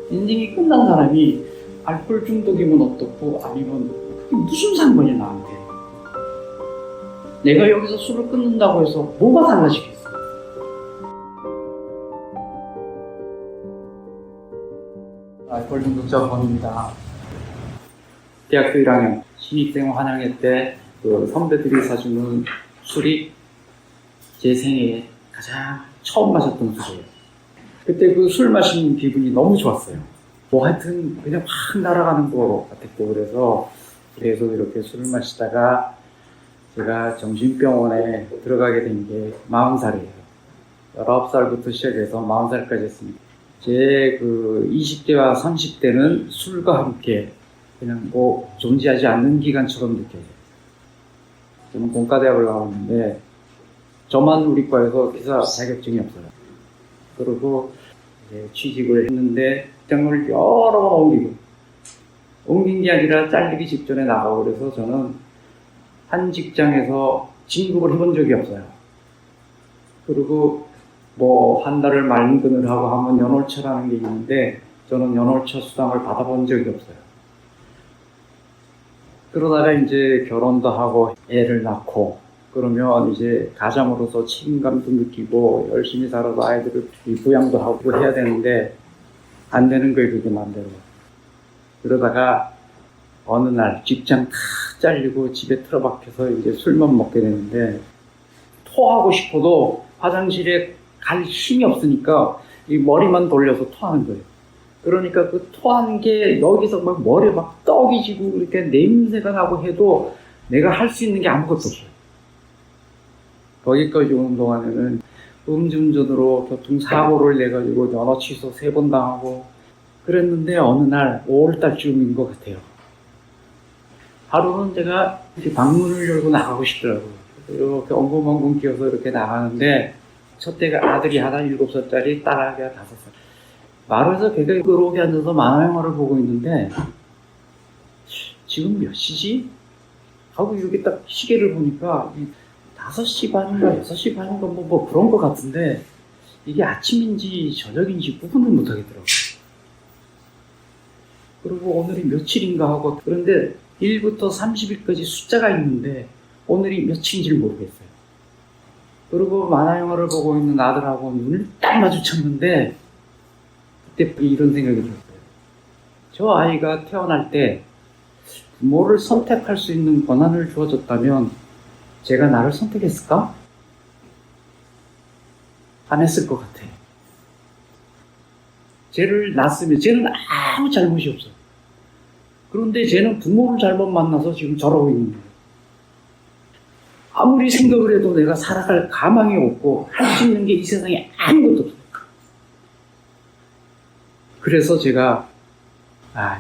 인생이 끝난 사람이 알코올 중독이면 어떻고 아니면 그게 무슨 상관이야 나한테. 내가 여기서 술을 끊는다고 해서 뭐가 달라지겠어. 알코올 중독자 권입니다. 대학교 1학년 신입생 환영회 때 그 선배들이 사주는 술이 제 생애에 가장 처음 마셨던 술이에요. 그때 그 술 마신 기분이 너무 좋았어요. 뭐 하여튼 그냥 확 날아가는 것 같았고, 그래서 계속 이렇게 술을 마시다가 제가 정신병원에 들어가게 된 게 40살이에요. 19살부터 시작해서 40살까지 했습니다. 제 그 20대와 30대는 술과 함께 그냥 뭐 존재하지 않는 기간처럼 느껴져요. 저는 공과대학을 나왔는데 저만 우리 과에서 기사 자격증이 없어요. 그리고 이제 취직을 했는데 직장을 여러 번 옮긴 게 아니라 잘리기 직전에 나가고, 그래서 저는 한 직장에서 진급을 해본 적이 없어요. 그리고 뭐 한 달을 말근을 하고 하면 연월처라는 게 있는데 저는 연월처 수당을 받아본 적이 없어요. 그러다가 이제 결혼도 하고 애를 낳고 그러면 이제 가장으로서 책임감도 느끼고 열심히 살아서 아이들을 부양도 하고 해야 되는데 안 되는 거예요, 그게 마음대로. 그러다가 어느 날 직장 다 잘리고 집에 틀어박혀서 이제 술만 먹게 되는데 토하고 싶어도 화장실에 갈 힘이 없으니까 이 머리만 돌려서 토하는 거예요. 그러니까 그 토하는 게 여기서 막 머리에 막 떡이 지고 이렇게 냄새가 나고 해도 내가 할 수 있는 게 아무것도 없어요. 거기까지 오는 동안에는 음주운전으로 교통사고를 내가지고 면허 취소 3번 당하고 그랬는데 어느 날 5월달쯤인 것 같아요. 하루는 제가 방문을 열고 나가고 싶더라고요. 이렇게 엉금엉금 기어서 이렇게 나가는데 첫째가 아들이 하나 7살짜리, 딸아기가 5살. 마루에서 걔가 그러게 앉아서 만화 영화를 보고 있는데 지금 몇 시지? 하고 이렇게 딱 시계를 보니까 5시 반인가 6시 반인가 뭐 그런 것 같은데 이게 아침인지 저녁인지 구분을 못 하겠더라고요. 그리고 오늘이 며칠인가 하고, 그런데 1부터 30일까지 숫자가 있는데 오늘이 며칠인지를 모르겠어요. 그리고 만화 영화를 보고 있는 아들하고 눈을 딱 마주쳤는데 그때 이런 생각이 들었어요. 저 아이가 태어날 때 부모를 선택할 수 있는 권한을 주어졌다면 제가 나를 선택했을까? 안 했을 것 같아요. 쟤를 낳았으면 쟤는 아무 잘못이 없어요. 그런데 쟤는 부모를 잘못 만나서 지금 저러고 있는 거예요. 아무리 생각을 해도 내가 살아갈 가망이 없고 할 수 있는 게 이 세상에 아무것도 없어요. 그래서 제가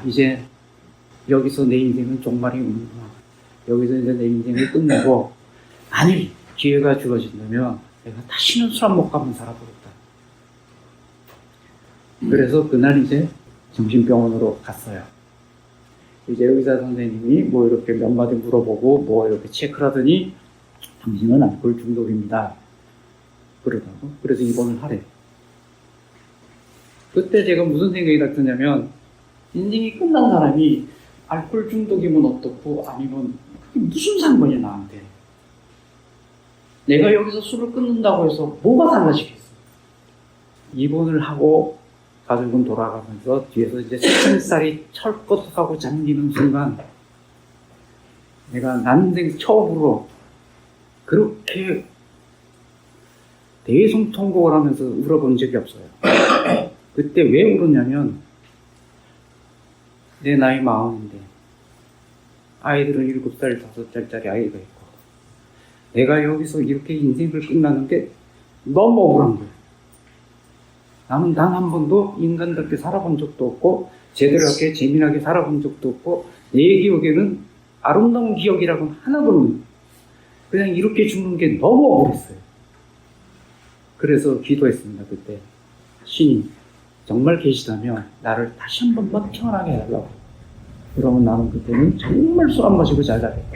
이제 여기서 내 인생은 종말이 오는구나. 여기서 이제 내 인생을 끝내고 만일 기회가 주어진다면 내가 다시는 술 안 먹고 한번 살아보겠다. 그래서 그날 이제 정신병원으로 갔어요. 이제 의사 선생님이 뭐 이렇게 몇 마디 물어보고 뭐 이렇게 체크를 하더니 당신은 알코올 중독입니다. 그러더라고. 그래서 입원을 하래. 그때 제가 무슨 생각이 났느냐면 인생이 끝난 사람이 알코올 중독이면 어떻고 아니면 그게 무슨 상관이야 나한테. 내가 여기서 술을 끊는다고 해서 뭐가 달라지겠어. 입원을 하고 가족은 돌아가면서 뒤에서 이제 새침살이 철컥하고 잠기는 순간 내가 난생 처음으로 그렇게 대성통곡을 하면서 울어본 적이 없어요. 그때 왜 울었냐면 내 나이 40인데 아이들은 7살, 5살짜리 아이가 있고 내가 여기서 이렇게 인생을 끝나는 게 너무 억울한 거예요. 나는 단 한 번도 인간답게 살아본 적도 없고 제대로 이렇게 재미나게 살아본 적도 없고 내 기억에는 아름다운 기억이라고는 하나도 없는, 그냥 이렇게 죽는 게 너무 억울했어요. 그래서 기도했습니다. 그때 신이 정말 계시다면 나를 다시 한 번만 태어나게 해달라고. 그러면 나는 그때는 정말 술 안 마시고 잘 살겠다.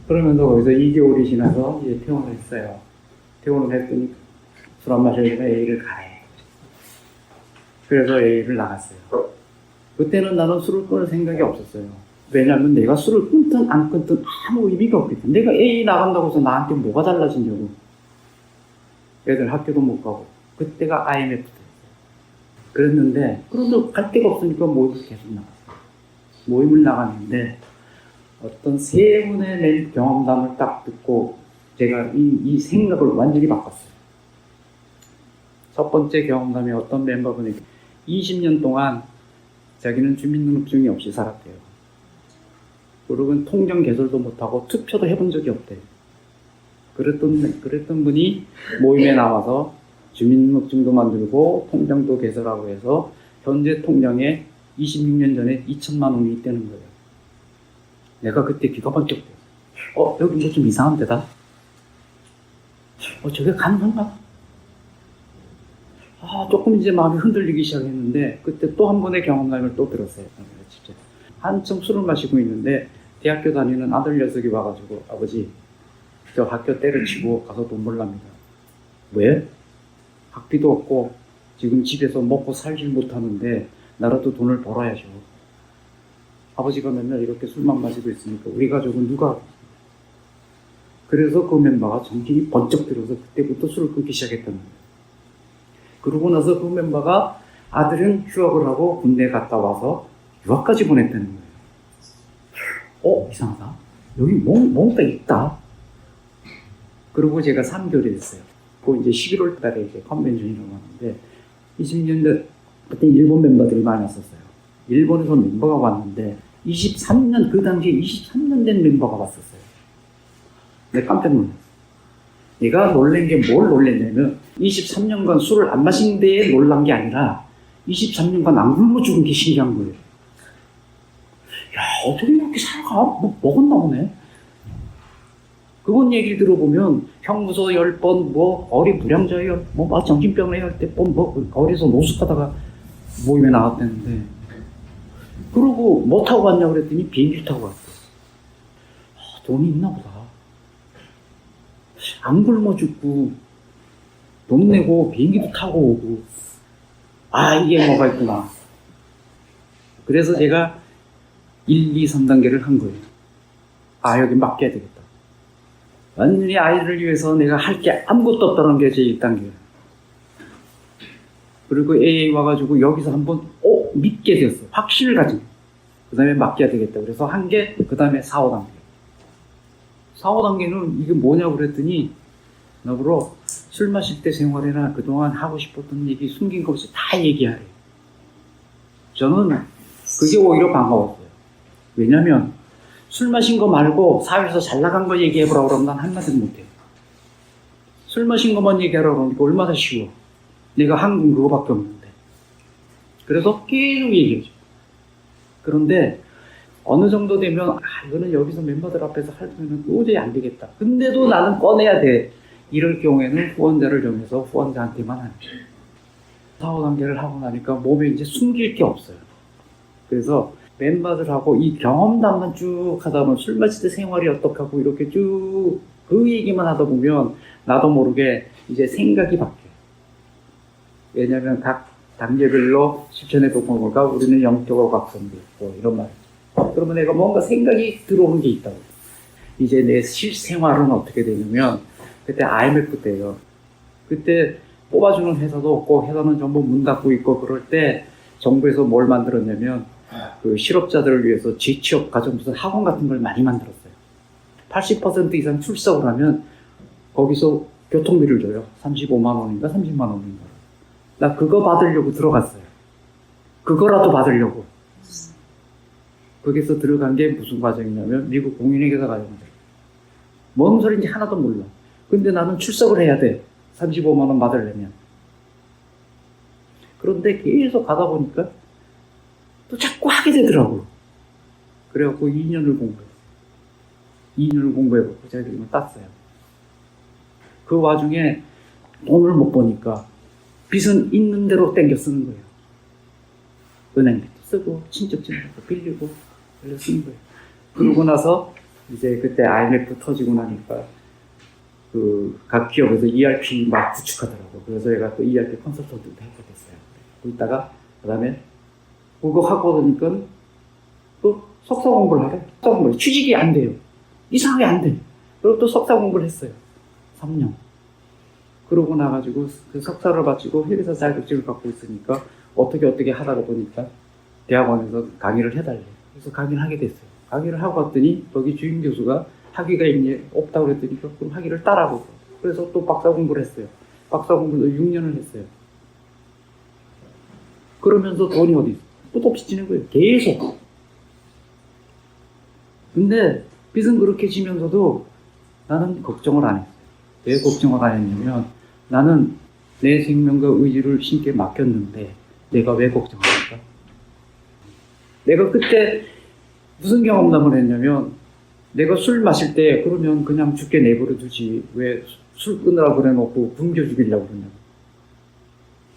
그러면서 거기서 2개월이 지나서 이제 퇴원을 했어요. 퇴원을 했더니 술 안 마시려면 A를 가해. 그래서 A를 나갔어요. 그때는 나는 술을 끊을 생각이 없었어요. 왜냐하면 내가 술을 끊든 안 끊든 아무 의미가 없거든. 내가 A 나간다고 해서 나한테 뭐가 달라지냐고. 애들 학교도 못 가고. 그때가 IMF 때였어요. 그랬는데 그래도 갈 데가 없으니까 모임을 계속 나갔어요. 모임을 나갔는데 어떤 세 분의 경험담을 딱 듣고 제가 이 생각을 완전히 바꿨어요. 첫 번째 경험담이 어떤 멤버분이 20년 동안 자기는 주민등록증이 없이 살았대요. 그리고 통장 개설도 못하고 투표도 해본 적이 없대요. 그랬던 분이 모임에 나와서 주민등록증도 만들고 통장도 개설하고 해서 현재 통장에 26년 전에 2천만 원이 있다는 거예요. 내가 그때 귀가 번쩍 됐어요. 여기 뭐 좀 이상한 데다? 저게 가능한가? 조금 이제 마음이 흔들리기 시작했는데 그때 또 한 번의 경험담을 또 들었어요. 한참 술을 마시고 있는데 대학교 다니는 아들 녀석이 와가지고 아버지 저 학교 때려치고 가서 돈 벌랍니다. 왜? 학비도 없고 지금 집에서 먹고 살질 못하는데 나라도 돈을 벌어야죠. 아버지가 맨날 이렇게 술만 마시고 있으니까 우리 가족은 누가? 그래서 그 멤버가 정신이 번쩍 들어서 그때부터 술을 끊기 시작했다는 거예요. 그러고 나서 그 멤버가 아들은 휴학을 하고 군대 갔다 와서 유학까지 보냈다는 거예요. 이상하다. 여기 뭔가 있다. 그리고 제가 3개월이 됐어요. 그 이제 11월 달에 이제 컨벤션이라고 하는데 20년 전 그때 일본 멤버들이 많이 왔었어요. 일본에서 멤버가 왔는데 23년 그 당시에 23년 된 멤버가 왔었어요. 내가 깜짝 놀랐어. 내가 놀란 게 뭘 놀랐냐면 23년간 술을 안 마신 데에 놀란 게 아니라 23년간 안 굶어 죽은 게 신기한 거예요. 야, 어떻게 이렇게 살아가? 먹었나 보네. 그분 얘기를 들어보면 형무소 10번, 거리 불량자예요. 정신병에 할 때 거리에서 노숙하다가 모임에 나왔다는데 그러고 뭐 타고 갔냐고 그랬더니 비행기 타고 갔어. 돈이 있나 보다. 안 굶어 죽고 돈 내고 비행기도 타고 오고 이게 뭐가 있구나. 그래서 제가 1, 2, 3단계를 한 거예요. 여기 맡겨야 되겠다. 완전히 아이를 위해서 내가 할 게 아무것도 없다는 게 제 1단계예요. 그리고 AA 와가지고 여기서 한번 믿게 되었어요. 확신을 가지고. 그 다음에 맡겨야 되겠다. 그래서 한 게, 그 다음에 4, 5단계. 4, 5단계는 이게 뭐냐고 그랬더니 나보러 술 마실 때 생활이나 그동안 하고 싶었던 얘기 숨긴 거 없이 다 얘기하래. 저는 그게 오히려 반가웠어요. 왜냐면 술 마신 거 말고 사회에서 잘 나간 거 얘기해보라고 그러면 난 한마디도 못해요. 술 마신 것만 얘기하라고 그러니까 얼마나 쉬워. 내가 한국 그거밖에 없는데. 그래서 계속 얘기해줘. 그런데 어느 정도 되면 이거는 여기서 멤버들 앞에서 하려면 도저히 안 되겠다. 근데도 나는 꺼내야 돼. 이럴 경우에는 후원자를 정해서 후원자한테만 하는 거예요. 4, 5단계를 하고 나니까 몸에 이제 숨길 게 없어요. 그래서 멤버들하고 이 경험담만 쭉 하다 보면 술 마실 때 생활이 어떡하고 이렇게 쭉 그 얘기만 하다 보면 나도 모르게 이제 생각이 바뀌어요. 왜냐하면 각 단계별로 실천해 본 건가 우리는 영적으로 각성돼 있고 이런 말. 그러면 내가 뭔가 생각이 들어오는 게 있다고. 이제 내 실생활은 어떻게 되냐면 그때 IMF 때예요. 그때 뽑아주는 회사도 없고 회사는 전부 문 닫고 있고 그럴 때 정부에서 뭘 만들었냐면 그 실업자들을 위해서 재취업 가정부서 학원 같은 걸 많이 만들었어요. 80% 이상 출석을 하면 거기서 교통비를 줘요. 35만 원인가 30만 원인가. 나 그거 받으려고 들어갔어요. 그거라도 받으려고. 거기서 들어간 게 무슨 과정이냐면 미국 공인회계사 과정을 들어요. 뭔 소리인지 하나도 몰라. 근데 나는 출석을 해야 돼. 35만 원 받으려면. 그런데 계속 가다 보니까 또 자꾸 하게 되더라고요. 그래갖고 2년을 공부했어요. 2년을 공부해갖고 제가 이걸 땄어요. 그 와중에 돈을 못 버니까 빚은 있는 대로 땡겨 쓰는 거예요. 은행비도 쓰고 친척집도 빌리고 쓰는 거예요. 그러고 나서 이제 그때 IMF 터지고 나니까 각 기업에서 ERP 막 구축하더라고. 그래서 얘가 또 ERP 컨설턴트도 해보게 됐어요. 그러다가 그다음에 그거 하고 보니까 또 석사 공부를 하래. 석사 공부를 취직이 안 돼요. 이상하게 안 돼. 그리고 또 석사 공부를 했어요. 3년. 그러고 나가지고 그 석사를 마치고 회계사 자격증을 갖고 있으니까 어떻게 하다가 보니까 대학원에서 강의를 해달래. 그래서 강의를 하게 됐어요. 강의를 하고 갔더니 거기 주임 교수가 학위가 있니 없다고 그랬더니 그럼 학위를 따라고. 그래서 또 박사 공부를 했어요. 박사 공부도 6년을 했어요. 그러면서 돈이 어디 있어? 끝 없이 지는 거예요. 계속. 근데 빚은 그렇게 지면서도 나는 걱정을 안 했어요. 왜 걱정을 안 했냐면 나는 내 생명과 의지를 신께 맡겼는데 내가 왜 걱정을 할까? 내가 그때 무슨 경험담을 했냐면 내가 술 마실 때 그러면 그냥 죽게 내버려 두지 왜 술 끊으라고 그래 놓고 굶겨 죽이려고 그러냐고.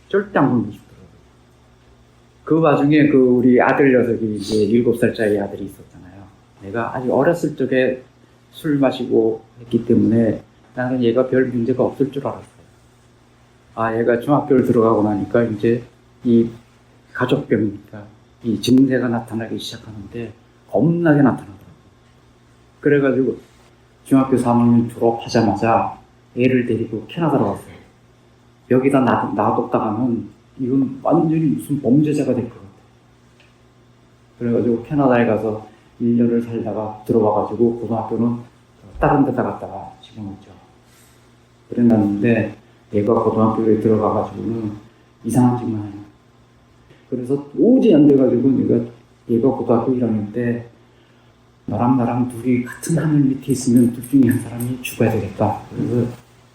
절대 안 굶겨 죽더라고요. 그 와중에 그 우리 아들 녀석이 이제 7살짜리 아들이 있었잖아요. 내가 아주 어렸을 적에 술 마시고 했기 때문에 나는 얘가 별 문제가 없을 줄 알았어요. 아, 얘가 중학교를 들어가고 나니까 이제 이 가족병이니까 이 증세가 나타나기 시작하는데 겁나게 나타나더라고요. 그래가지고 중학교 3학년 졸업하자마자 애를 데리고 캐나다로 왔어요. 여기다 놔뒀다가는 이건 완전히 무슨 범죄자가 될 것 같아요. 그래가지고 캐나다에 가서 1년을 살다가 들어와가지고 고등학교는 다른 데다 갔다가 집어넣었죠. 그랬는데 얘가 고등학교에 들어가가지고는 이상한 짓만 해요. 그래서 도저히 안 돼가지고 얘가 고등학교 1학년 때 너랑 나랑 둘이 같은 하늘 밑에 있으면 둘 중에 한 사람이 죽어야 되겠다. 그래서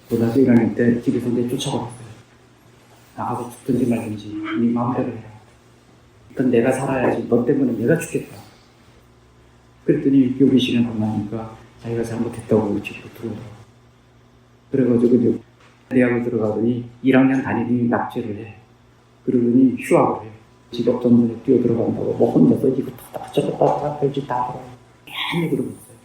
고등학교 1학년 때 집에서 내 쫓아갔어요. 나가서 죽든지 말든지 네 마음대로 해라. 일단 내가 살아야지. 너 때문에 내가 죽겠다. 그랬더니 교비실에 만나니까 자기가 잘못했다고 집으로 들어오더라고. 그래가지고 이제 대학을 들어가더니 1학년 다니더니 납치를 해. 그러더니 휴학을 해. 직업전문에 뛰어들어간다고 뭐 혼자서 이거 다 저거 별짓 다 하더라고. 맨날 그러고 있어요.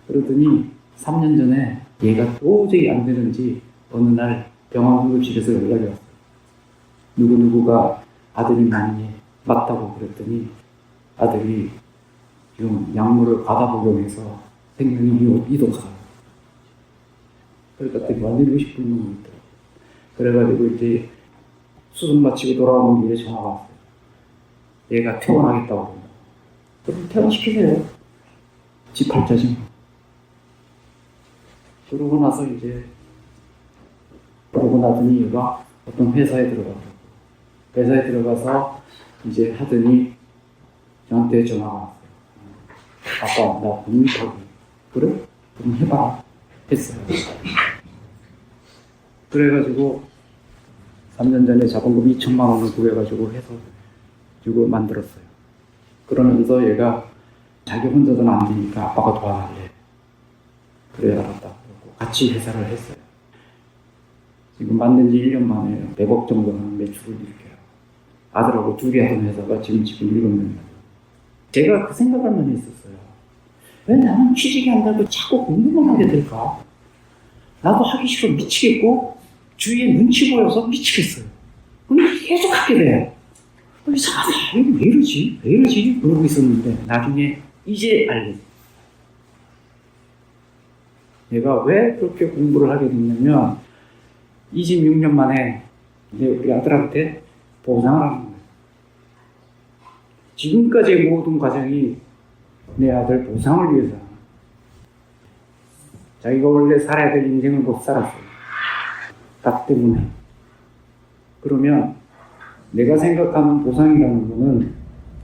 그러더니 3년 전에 얘가 도저히 안 되는지 어느 날 병원 응급실에서 연락이 왔어요. 누구누구가 아들이 많이 맞다고 그랬더니 아들이 지금 약물을 과다 복용해서 생명이 이동하더라고요. 그러니까 되게 완전히 의식불명이 있더라고요. 그래가지고 이제 수술 마치고 돌아오는 길에 전화가 왔어요. 얘가 퇴원하겠다고 그런다. 그럼 퇴원시키세요. 지 팔자지. 그러고 나서 이제 그러고 나더니 얘가 어떤 회사에 들어가더라고요. 회사에 들어가서 이제 하더니 저한테 전화가 왔어요. 아빠, 나 공익하고. 그래? 그럼 해봐. 했어요. 그래가지고 3년 전에 자본금 2천만 원을 구해가지고 해서 주고 만들었어요. 그러면서 얘가 자기 혼자서는 안 되니까 아빠가 도와달래. 그래, 알았다. 같이 회사를 했어요. 지금 만든 지 1년 만에 100억 정도는 매출을 일으켜요. 아들하고 둘이 하던 회사가 지금 7명이에요. 제가 그 생각을 많이 했었어요. 왜 나는 취직이 안 되고 자꾸 공부만 하게 될까? 나도 하기 싫어 미치겠고 주위에 눈치 보여서 미치겠어요. 그럼 계속 하게 돼요. 이상하다. 왜 이러지? 왜 이러지? 그러고 있었는데 나중에 이제 알겠어요. 내가 왜 그렇게 공부를 하게 됐냐면 26년 만에 이제 우리 아들한테 보상을 하는 거예요. 지금까지의 모든 과정이 내 아들 보상을 위해서 자기가 원래 살아야 될 인생을 못 살았어요. 나 때문에. 그러면 내가 생각하는 보상이라는 거는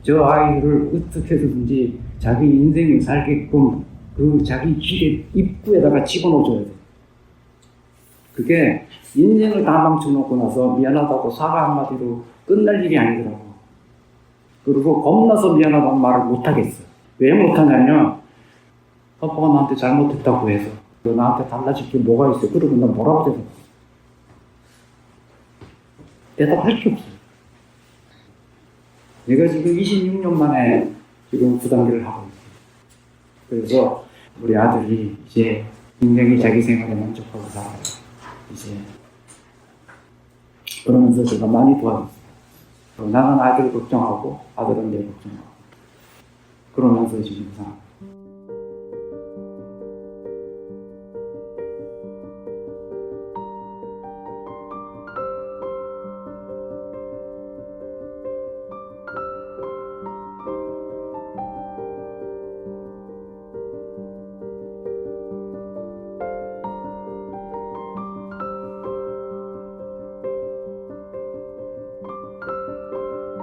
저 아이를 어떻게 해서든지 자기 인생을 살게끔 그 자기 길의 입구에다가 집어넣어줘야 돼. 그게 인생을 다 망쳐놓고 나서 미안하다고 사과 한마디로 끝날 일이 아니더라고. 그리고 겁나서 미안하다는 말을 못하겠어. 왜 못하냐면 아빠가 나한테 잘못했다고 해서 나한테 달라질 게 뭐가 있어. 그러고 난 뭐라고 대답해. 대답할 게 없어요. 내가 지금 26년 만에 지금 9단계를 하고 있어요. 그래서 우리 아들이 이제 굉장히 자기 생활에 만족하고 살아요. 이제 그러면서 제가 많이 도와줬어요. 나는 아들 걱정하고 아들은 내 걱정하고 그러면서 지금 살아요.